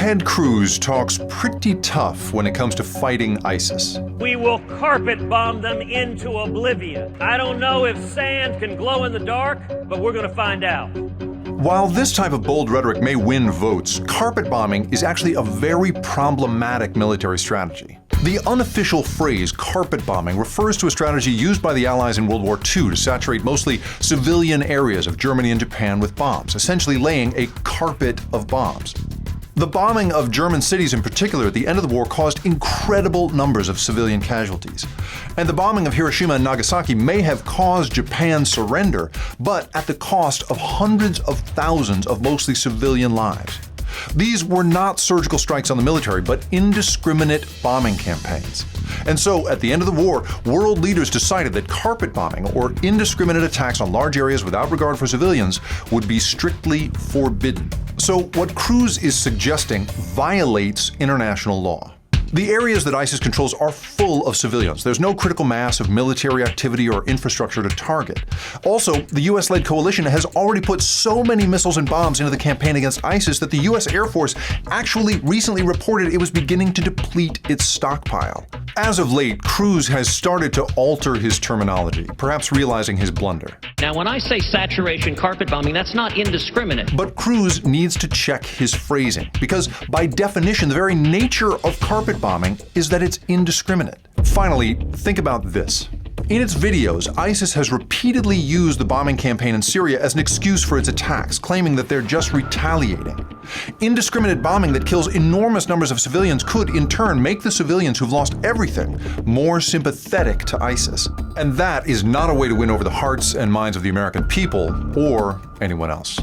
Ted Cruz talks pretty tough when it comes to fighting ISIS. We will carpet bomb them into oblivion. I don't know if sand can glow in the dark, but we're going to find out. While this type of bold rhetoric may win votes, carpet bombing is actually a very problematic military strategy. The unofficial phrase carpet bombing refers to a strategy used by the Allies in World War II to saturate mostly civilian areas of Germany and Japan with bombs, essentially laying a carpet of bombs. The bombing of German cities in particular at the end of the war caused incredible numbers of civilian casualties. And the bombing of Hiroshima and Nagasaki may have caused Japan's surrender, but at the cost of hundreds of thousands of mostly civilian lives. These were not surgical strikes on the military, but indiscriminate bombing campaigns. And so, at the end of the war, world leaders decided that carpet bombing, or indiscriminate attacks on large areas without regard for civilians, would be strictly forbidden. So, what Cruz is suggesting violates international law. The areas that ISIS controls are full of civilians. There's no critical mass of military activity or infrastructure to target. Also, the US-led coalition has already put so many missiles and bombs into the campaign against ISIS that the US Air Force actually recently reported it was beginning to deplete its stockpile. As of late, Cruz has started to alter his terminology, perhaps realizing his blunder. Now, when I say saturation carpet bombing, that's not indiscriminate. But Cruz needs to check his phrasing, because by definition, the very nature of carpet bombing is that it's indiscriminate. Finally, think about this. In its videos, ISIS has repeatedly used the bombing campaign in Syria as an excuse for its attacks, claiming that they're just retaliating. Indiscriminate bombing that kills enormous numbers of civilians could, in turn, make the civilians who've lost everything more sympathetic to ISIS. And that is not a way to win over the hearts and minds of the American people or anyone else.